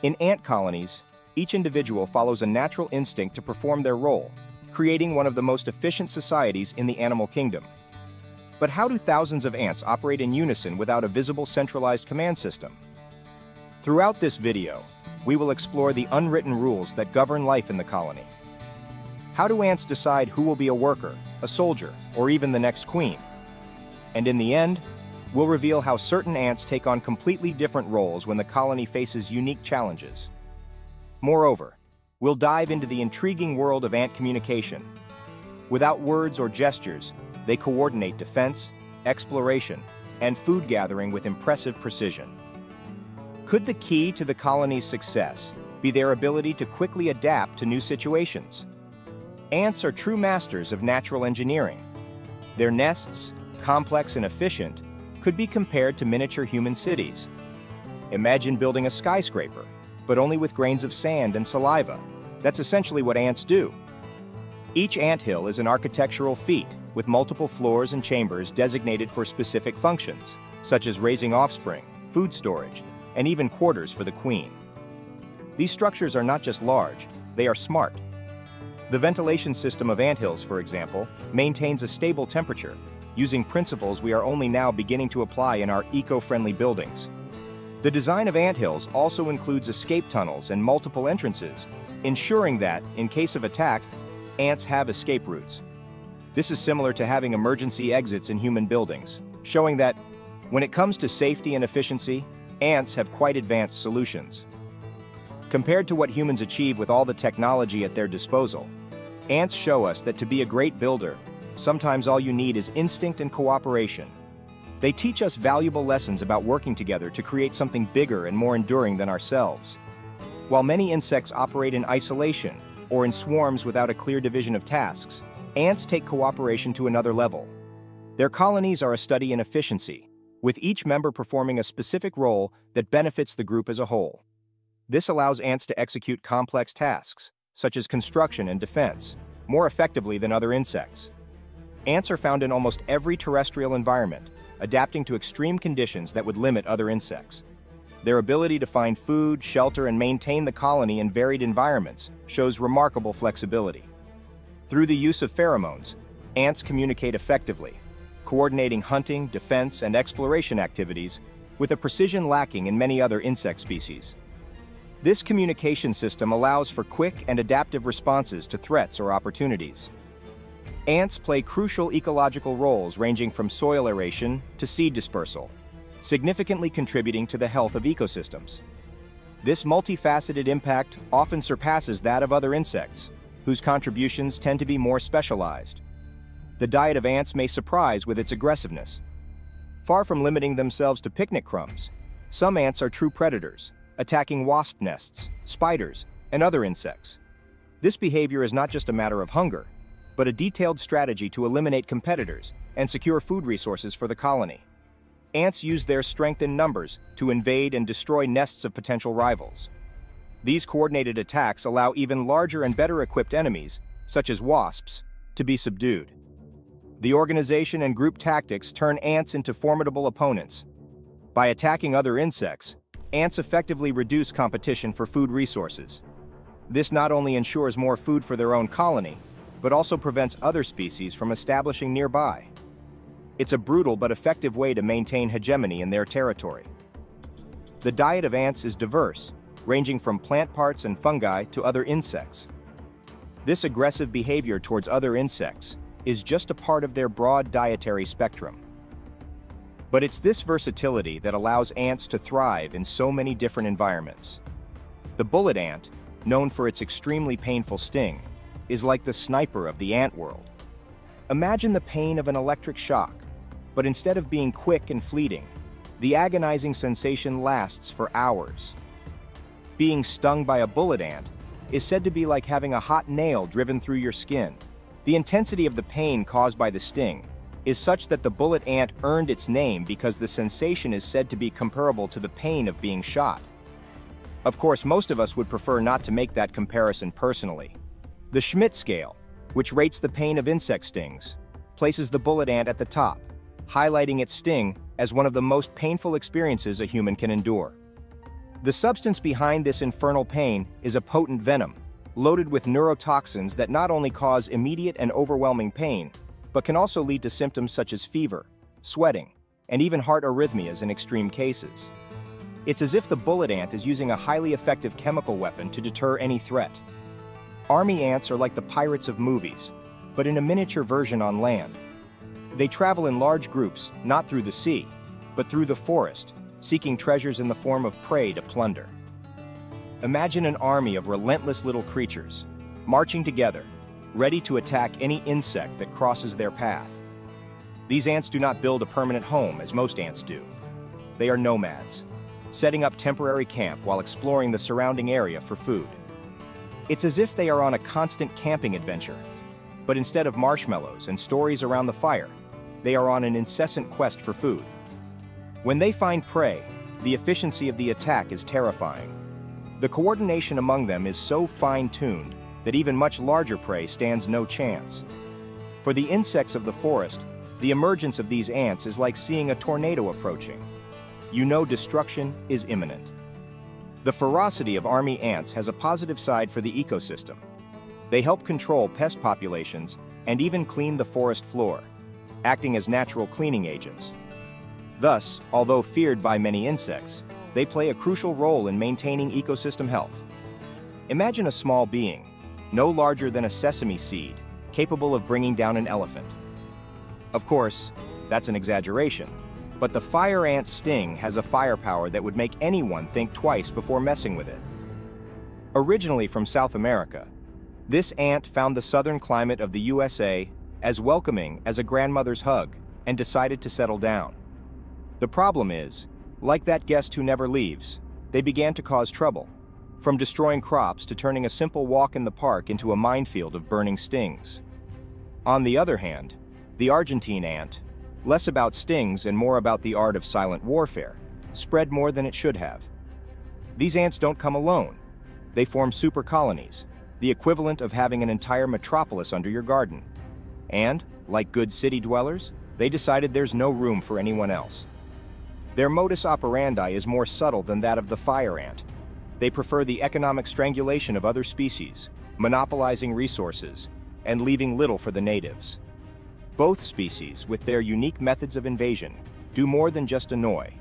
In ant colonies, each individual follows a natural instinct to perform their role, creating one of the most efficient societies in the animal kingdom. But how do thousands of ants operate in unison without a visible centralized command system? Throughout this video, we will explore the unwritten rules that govern life in the colony. How do ants decide who will be a worker, a soldier, or even the next queen? And in the end, we'll reveal how certain ants take on completely different roles when the colony faces unique challenges. Moreover, we'll dive into the intriguing world of ant communication. Without words or gestures, they coordinate defense, exploration, and food gathering with impressive precision. Could the key to the colony's success be their ability to quickly adapt to new situations? Ants are true masters of natural engineering. Their nests, complex and efficient, could be compared to miniature human cities. Imagine building a skyscraper, but only with grains of sand and saliva. That's essentially what ants do. Each anthill is an architectural feat, with multiple floors and chambers designated for specific functions, such as raising offspring, food storage, and even quarters for the queen. These structures are not just large, they are smart. The ventilation system of anthills, for example, maintains a stable temperature, using principles we are only now beginning to apply in our eco-friendly buildings. The design of anthills also includes escape tunnels and multiple entrances, ensuring that, in case of attack, ants have escape routes. This is similar to having emergency exits in human buildings, showing that, when it comes to safety and efficiency, ants have quite advanced solutions. Compared to what humans achieve with all the technology at their disposal, ants show us that to be a great builder, sometimes all you need is instinct and cooperation. They teach us valuable lessons about working together to create something bigger and more enduring than ourselves. While many insects operate in isolation or in swarms without a clear division of tasks, ants take cooperation to another level. Their colonies are a study in efficiency, with each member performing a specific role that benefits the group as a whole. This allows ants to execute complex tasks, such as construction and defense, more effectively than other insects. Ants are found in almost every terrestrial environment, adapting to extreme conditions that would limit other insects. Their ability to find food, shelter, and maintain the colony in varied environments shows remarkable flexibility. Through the use of pheromones, ants communicate effectively, coordinating hunting, defense, and exploration activities with a precision lacking in many other insect species. This communication system allows for quick and adaptive responses to threats or opportunities. Ants play crucial ecological roles ranging from soil aeration to seed dispersal, significantly contributing to the health of ecosystems. This multifaceted impact often surpasses that of other insects, whose contributions tend to be more specialized. The diet of ants may surprise with its aggressiveness. Far from limiting themselves to picnic crumbs, some ants are true predators, attacking wasp nests, spiders, and other insects. This behavior is not just a matter of hunger, but a detailed strategy to eliminate competitors and secure food resources for the colony. Ants use their strength in numbers to invade and destroy nests of potential rivals. These coordinated attacks allow even larger and better-equipped enemies, such as wasps, to be subdued. The organization and group tactics turn ants into formidable opponents. By attacking other insects, ants effectively reduce competition for food resources. This not only ensures more food for their own colony, but also prevents other species from establishing nearby. It's a brutal but effective way to maintain hegemony in their territory. The diet of ants is diverse, ranging from plant parts and fungi to other insects. This aggressive behavior towards other insects is just a part of their broad dietary spectrum. But it's this versatility that allows ants to thrive in so many different environments. The bullet ant, known for its extremely painful sting, is like the sniper of the ant world. Imagine the pain of an electric shock, but instead of being quick and fleeting, the agonizing sensation lasts for hours. Being stung by a bullet ant is said to be like having a hot nail driven through your skin. The intensity of the pain caused by the sting is such that the bullet ant earned its name because the sensation is said to be comparable to the pain of being shot. Of course, most of us would prefer not to make that comparison personally. The Schmidt scale, which rates the pain of insect stings, places the bullet ant at the top, highlighting its sting as one of the most painful experiences a human can endure. The substance behind this infernal pain is a potent venom, loaded with neurotoxins that not only cause immediate and overwhelming pain, but can also lead to symptoms such as fever, sweating, and even heart arrhythmias in extreme cases. It's as if the bullet ant is using a highly effective chemical weapon to deter any threat. Army ants are like the pirates of movies, but in a miniature version on land. They travel in large groups, not through the sea, but through the forest, seeking treasures in the form of prey to plunder. Imagine an army of relentless little creatures, marching together, ready to attack any insect that crosses their path. These ants do not build a permanent home as most ants do. They are nomads, setting up temporary camp while exploring the surrounding area for food. It's as if they are on a constant camping adventure, but instead of marshmallows and stories around the fire, they are on an incessant quest for food. When they find prey, the efficiency of the attack is terrifying. The coordination among them is so fine-tuned that even much larger prey stands no chance. For the insects of the forest, the emergence of these ants is like seeing a tornado approaching. You know destruction is imminent. The ferocity of army ants has a positive side for the ecosystem. They help control pest populations and even clean the forest floor, acting as natural cleaning agents. Thus, although feared by many insects, they play a crucial role in maintaining ecosystem health. Imagine a small being, no larger than a sesame seed, capable of bringing down an elephant. Of course, that's an exaggeration, but the fire ant's sting has a firepower that would make anyone think twice before messing with it. Originally from South America, this ant found the southern climate of the USA as welcoming as a grandmother's hug and decided to settle down. The problem is, like that guest who never leaves, they began to cause trouble, from destroying crops to turning a simple walk in the park into a minefield of burning stings. On the other hand, the Argentine ant, less about stings and more about the art of silent warfare, spread more than it should have. These ants don't come alone. They form super colonies, the equivalent of having an entire metropolis under your garden. And, like good city dwellers, they decided there's no room for anyone else. Their modus operandi is more subtle than that of the fire ant. They prefer the economic strangulation of other species, monopolizing resources, and leaving little for the natives. Both species, with their unique methods of invasion, do more than just annoy.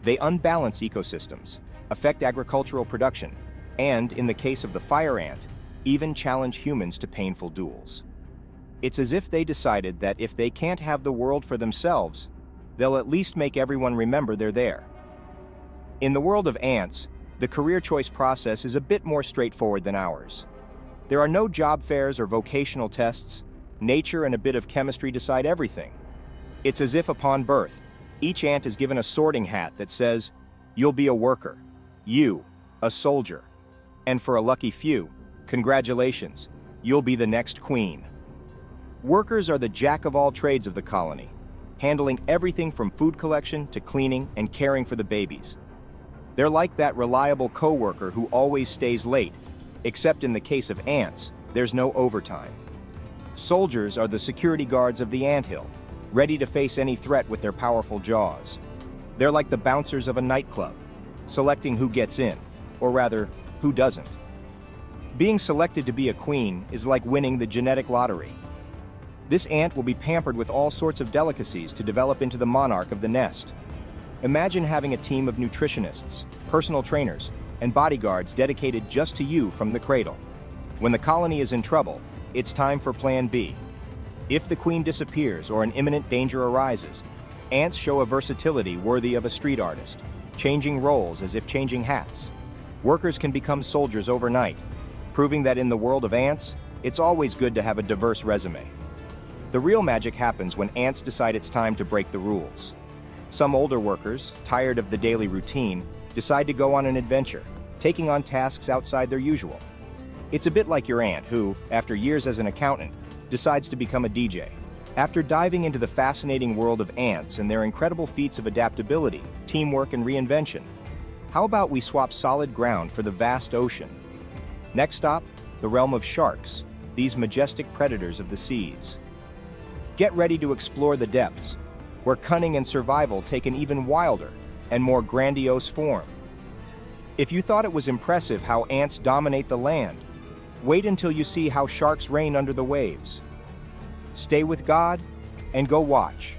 They unbalance ecosystems, affect agricultural production, and, in the case of the fire ant, even challenge humans to painful duels. It's as if they decided that if they can't have the world for themselves, they'll at least make everyone remember they're there. In the world of ants, the career choice process is a bit more straightforward than ours. There are no job fairs or vocational tests. Nature and a bit of chemistry decide everything. It's as if upon birth, each ant is given a sorting hat that says, "You'll be a worker," "You, a soldier," and for a lucky few, "Congratulations, you'll be the next queen." Workers are the jack of all trades of the colony, handling everything from food collection to cleaning and caring for the babies. They're like that reliable coworker who always stays late, except in the case of ants, there's no overtime. Soldiers are the security guards of the anthill, ready to face any threat with their powerful jaws. They're like the bouncers of a nightclub, selecting who gets in, or rather, who doesn't. Being selected to be a queen is like winning the genetic lottery. This ant will be pampered with all sorts of delicacies to develop into the monarch of the nest. Imagine having a team of nutritionists, personal trainers, and bodyguards dedicated just to you from the cradle. When the colony is in trouble, it's time for Plan B. If the queen disappears or an imminent danger arises, ants show a versatility worthy of a street artist, changing roles as if changing hats. Workers can become soldiers overnight, proving that in the world of ants, it's always good to have a diverse resume. The real magic happens when ants decide it's time to break the rules. Some older workers, tired of the daily routine, decide to go on an adventure, taking on tasks outside their usual. It's a bit like your aunt who, after years as an accountant, decides to become a DJ. After diving into the fascinating world of ants and their incredible feats of adaptability, teamwork, and reinvention, how about we swap solid ground for the vast ocean? Next stop, the realm of sharks, these majestic predators of the seas. Get ready to explore the depths, where cunning and survival take an even wilder and more grandiose form. If you thought it was impressive how ants dominate the land, wait until you see how sharks reign under the waves. Stay with God and go watch.